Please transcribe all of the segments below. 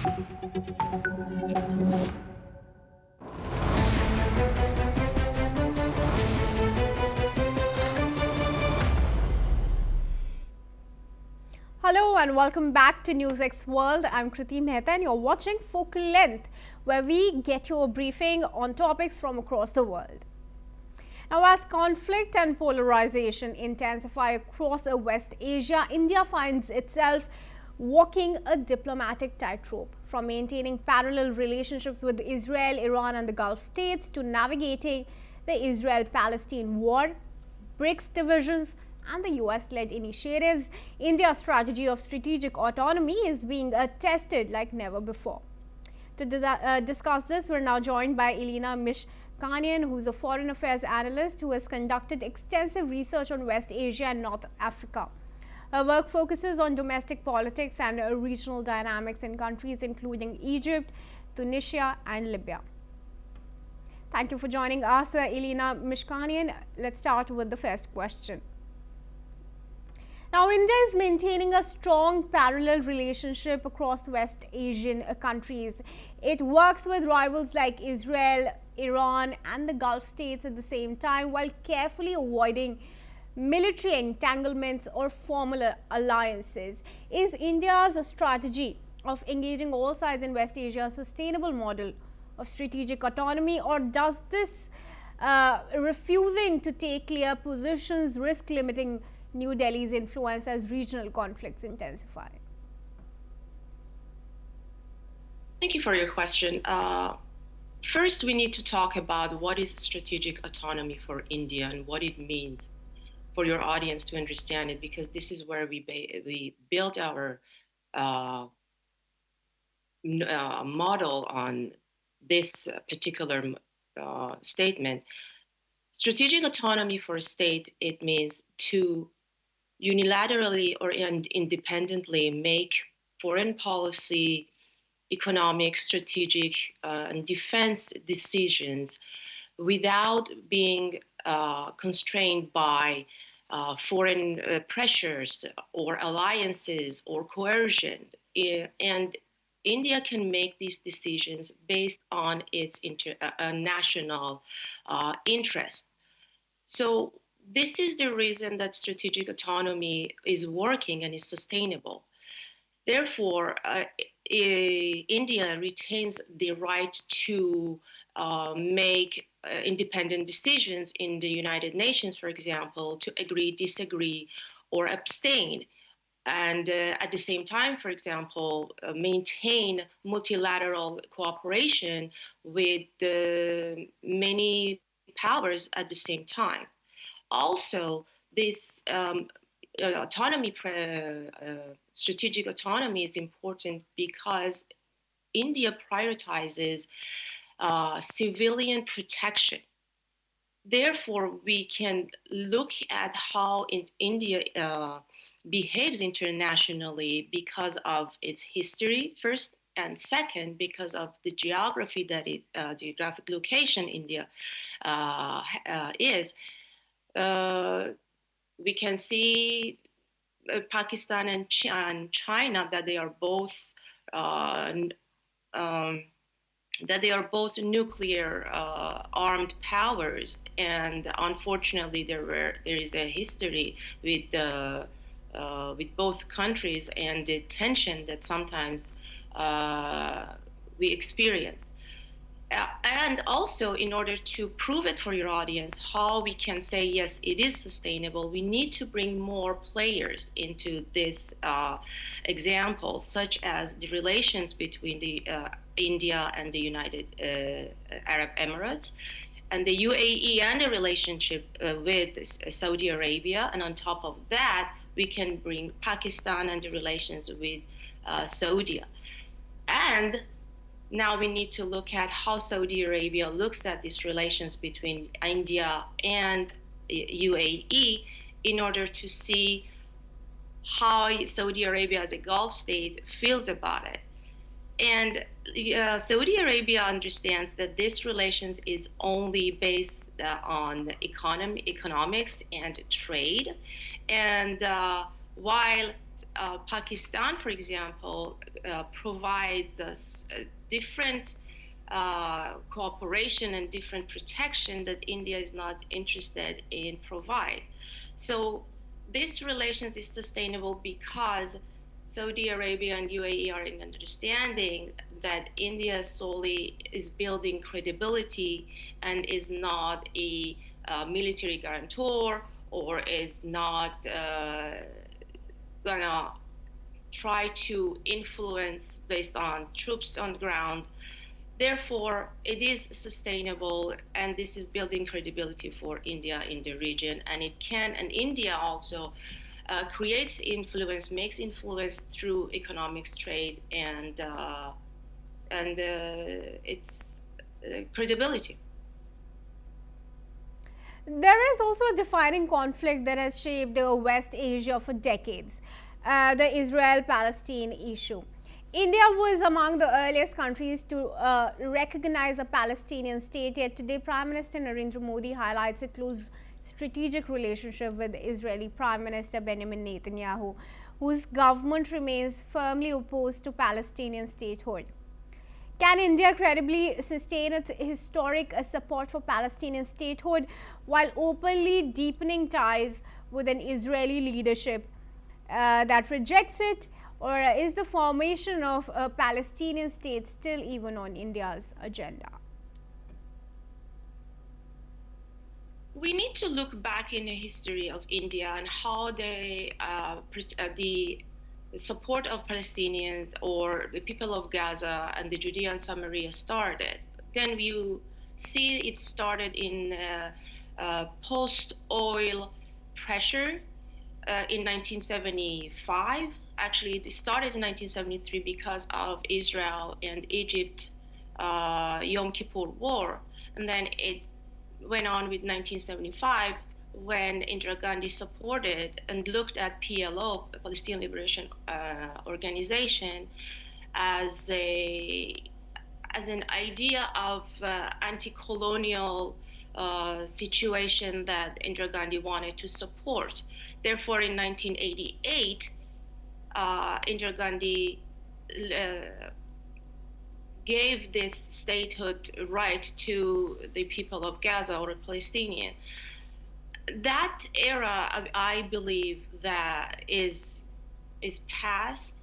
Hello and welcome back to NewsX World. I'm Kriti Mehta and you're watching Focal Length, where we get you a briefing on topics from across the world. Now, as conflict and polarization intensify across West Asia, India finds itself walking a diplomatic tightrope, from maintaining parallel relationships with Israel, Iran and the Gulf states to navigating the Israel-Palestine war, BRICS divisions and the US-led initiatives. India's strategy of strategic autonomy is being tested like never before. To discuss this, we're now joined by Elena Mishkanian, who is a foreign affairs analyst who has conducted extensive research on West Asia and North Africa. Her work focuses on domestic politics and regional dynamics in countries including Egypt, Tunisia and Libya. Thank you for joining us, Elena Mishkanian. Let's start with the first question. Now, India is maintaining a strong parallel relationship across West Asian countries. It works with rivals like Israel, Iran and the Gulf states at the same time, while carefully avoiding military entanglements or formal alliances. Is India's strategy of engaging all sides in West Asia a sustainable model of strategic autonomy, or does this refusing to take clear positions risk limiting New Delhi's influence as regional conflicts intensify? Thank you for your question. First, we need to talk about what is strategic autonomy for India and what it means for your audience to understand it, because this is where we built our model on this particular statement. Strategic autonomy for a state, it means to unilaterally or independently make foreign policy, economic, strategic, and defense decisions without being constrained by foreign pressures or alliances or coercion. And India can make these decisions based on its national interest. So this is the reason that strategic autonomy is working and is sustainable. Therefore, India retains the right to make independent decisions in the United Nations, for example, to agree, disagree, or abstain. And at the same time, for example, maintain multilateral cooperation with many powers at the same time. Also, this autonomy, strategic autonomy is important because India prioritizes civilian protection. Therefore, we can look at how India behaves internationally because of its history, first, and second, because of the geography that geographic location India is. We can see Pakistan and China that they are both nuclear armed powers, and unfortunately there is a history with both countries and the tension that sometimes we experience. And also, in order to prove it for your audience, how we can say, yes, it is sustainable, we need to bring more players into this example, such as the relations between the India and the United Arab Emirates, and the UAE, and the relationship with Saudi Arabia. And on top of that, we can bring Pakistan and the relations with Saudi. And now we need to look at how Saudi Arabia looks at these relations between India and UAE in order to see how Saudi Arabia as a Gulf state feels about it. And Saudi Arabia understands that this relations is only based on economics and trade. And while Pakistan, for example, provides us different cooperation and different protection that India is not interested in provide. So this relations is sustainable because Saudi Arabia and UAE are in understanding that India solely is building credibility and is not a military guarantor or is not gonna try to influence based on troops on the ground. Therefore, it is sustainable, and this is building credibility for India in the region. And India also creates influence, makes influence through economics, trade, and its credibility. There is also a defining conflict that has shaped West Asia for decades, the Israel-Palestine issue. India was among the earliest countries to recognize a Palestinian state, yet today Prime Minister Narendra Modi highlights a close strategic relationship with Israeli Prime Minister Benjamin Netanyahu, whose government remains firmly opposed to Palestinian statehood. Can India credibly sustain its historic support for Palestinian statehood while openly deepening ties with an Israeli leadership that rejects it? Or is the formation of a Palestinian state still even on India's agenda? We need to look back in the history of India and how the support of Palestinians or the people of Gaza and the Judea and Samaria started. Then you see it started in post-oil pressure in 1975. Actually, it started in 1973 because of Israel and Egypt Yom Kippur War, and then it went on with 1975 when Indira Gandhi supported and looked at PLO, Palestinian Liberation Organization, as an idea of anti-colonial situation that Indira Gandhi wanted to support. Therefore, in 1988, Indira Gandhi gave this statehood right to the people of Gaza or Palestinian. That era, I believe, that is past,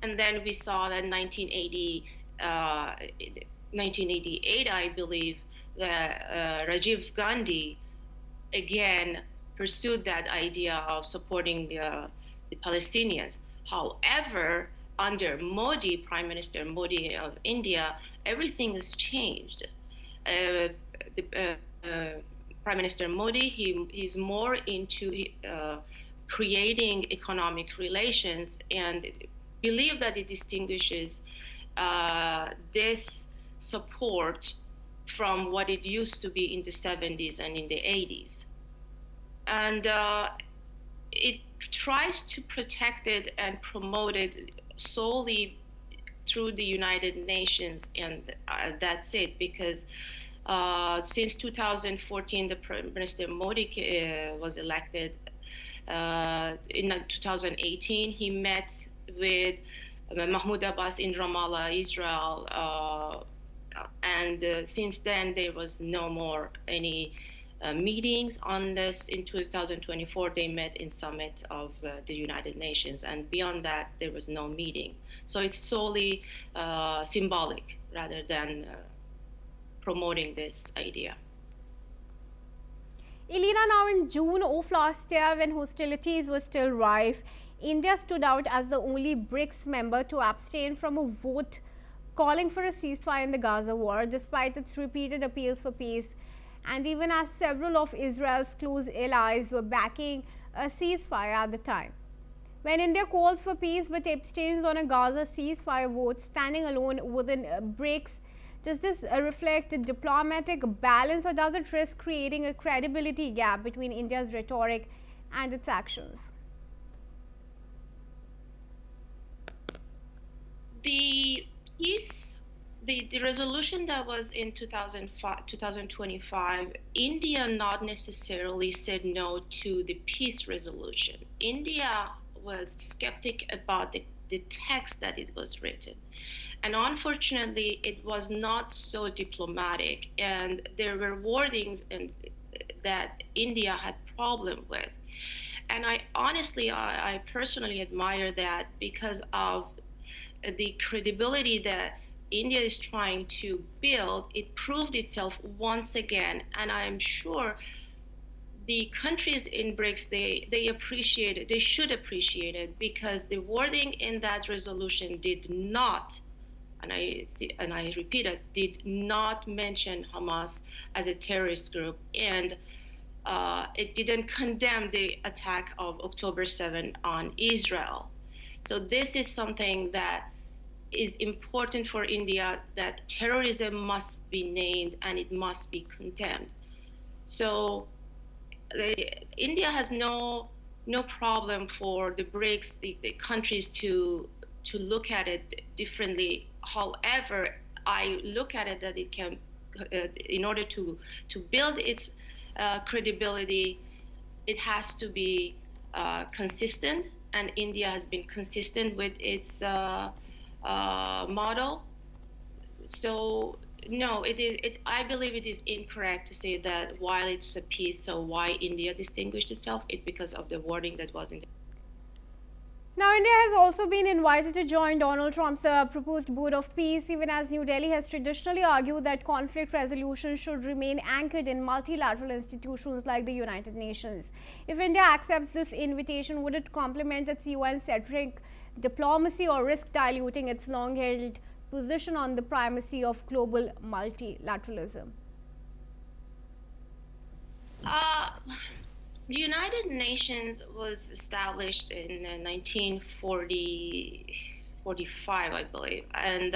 and then we saw that 1988, I believe, that Rajiv Gandhi again pursued that idea of supporting the Palestinians. However, under Modi, Prime Minister Modi of India, everything has changed. Prime Minister Modi, he's more into creating economic relations and believe that it distinguishes this support from what it used to be in the 70s and in the 80s. And it tries to protect it and promote it solely through the United Nations, and that's it, because since 2014, the Prime Minister Modi was elected. In 2018, he met with Mahmoud Abbas in Ramallah, Israel, and since then there was no more any meetings on this. In 2024, they met in summit of the United Nations, and beyond that, there was no meeting. So it's solely symbolic rather than promoting this idea. Elena, now in June of last year, when hostilities were still rife, India stood out as the only BRICS member to abstain from a vote calling for a ceasefire in the Gaza war, despite its repeated appeals for peace, and even as several of Israel's close allies were backing a ceasefire at the time. When India calls for peace but abstains on a Gaza ceasefire vote, standing alone within BRICS, does this reflect a diplomatic balance, or does it risk creating a credibility gap between India's rhetoric and its actions? The peace, the resolution that was in 2025, India not necessarily said no to the peace resolution. India was skeptic about the text that it was written. And unfortunately, it was not so diplomatic, and there were wordings that India had problem with. And I personally admire that because of the credibility that India is trying to build. It proved itself once again, and I'm sure the countries in BRICS, they appreciate it, they should appreciate it, because the wording in that resolution did not, and I repeat it, did not mention Hamas as a terrorist group, and it didn't condemn the attack of October 7 on Israel. So this is something that is important for India, that terrorism must be named and it must be condemned. So India has no problem for the BRICS, the countries to look at it differently. However, I look at it that it can, in order to build its credibility, it has to be consistent, and India has been consistent with its model. So no, it is. I believe it is incorrect to say that while it's a peace, so why India distinguished itself? It's because of the wording that was in the. Now, India has also been invited to join Donald Trump's proposed Board of Peace, even as New Delhi has traditionally argued that conflict resolution should remain anchored in multilateral institutions like the United Nations. If India accepts this invitation, would it complement its UN-centric diplomacy or risk diluting its long-held position on the primacy of global multilateralism? The United Nations was established in 1945, I believe, and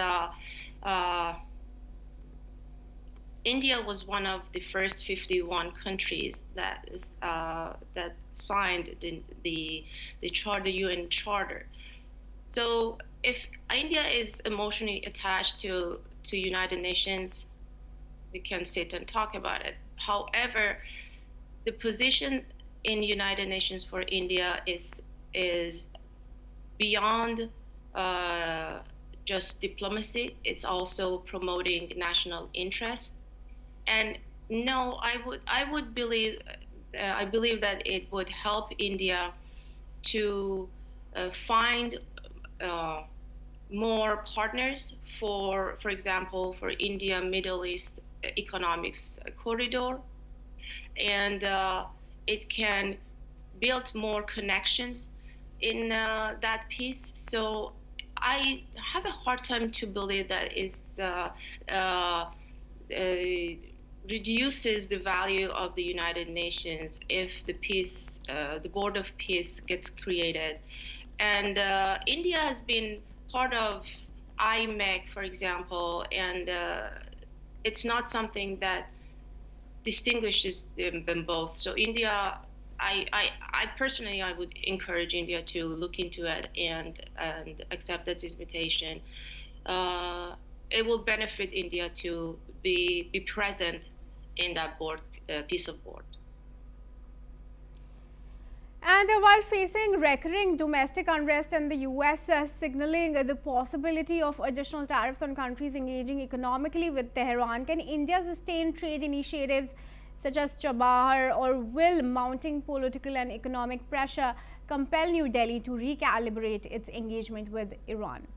India was one of the first 51 countries that signed the UN Charter. So if India is emotionally attached to United Nations, we can sit and talk about it. However, the position in United Nations for India is beyond just diplomacy. It's also promoting national interest. And no, I believe that it would help India to find more partners for example, for India Middle East economics corridor, and it can build more connections in that piece. So I have a hard time to believe that it reduces the value of the United Nations if the Board of Peace gets created. And India has been part of IMEC, for example, and it's not something that distinguishes them both. So India, I personally, I would encourage India to look into it and accept that invitation. It will benefit India to be present in that piece of board. And while facing recurring domestic unrest and the US signaling the possibility of additional tariffs on countries engaging economically with Tehran, can India sustain trade initiatives such as Chabahar, or will mounting political and economic pressure compel New Delhi to recalibrate its engagement with Iran?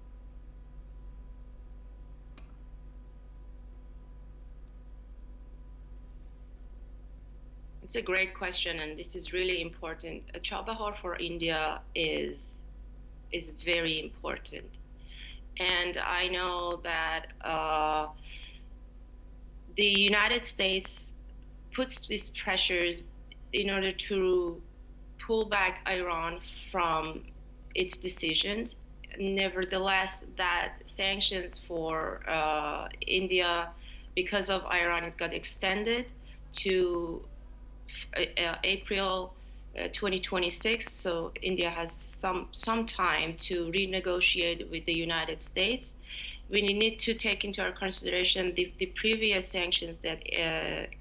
It's a great question, and this is really important. Chabahar for India is very important, and I know that the United States puts these pressures in order to pull back Iran from its decisions. Nevertheless, that sanctions for India because of Iran, it got extended to April 2026. So India has some time to renegotiate with the United States. We need to take into our consideration the previous sanctions that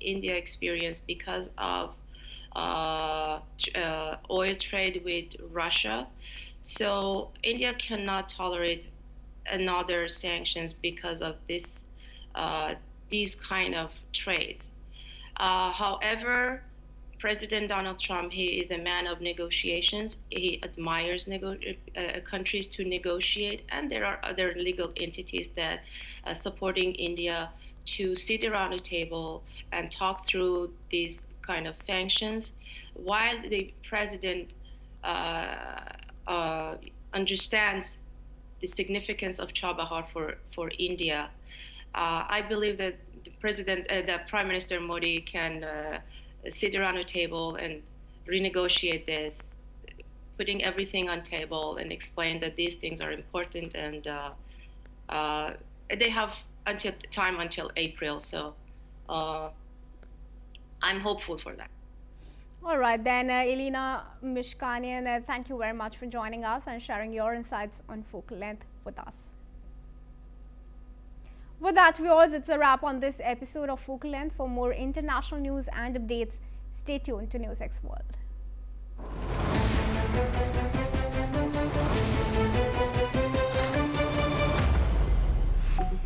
India experienced because of oil trade with Russia. So India cannot tolerate another sanctions because of these kind of trades. However, President Donald Trump, he is a man of negotiations. He admires countries to negotiate, and there are other legal entities that are supporting India to sit around a table and talk through these kind of sanctions, while the president understands the significance of Chabahar for India. I believe that the Prime Minister Modi can sit around a table and renegotiate this, putting everything on table and explain that these things are important, and they have until April. So I'm hopeful for that. All right, then, Elena Mishkanian, thank you very much for joining us and sharing your insights on Focal Length with us. With that, viewers, it's a wrap on this episode of Focal Length. For more international news and updates, stay tuned to NewsX World.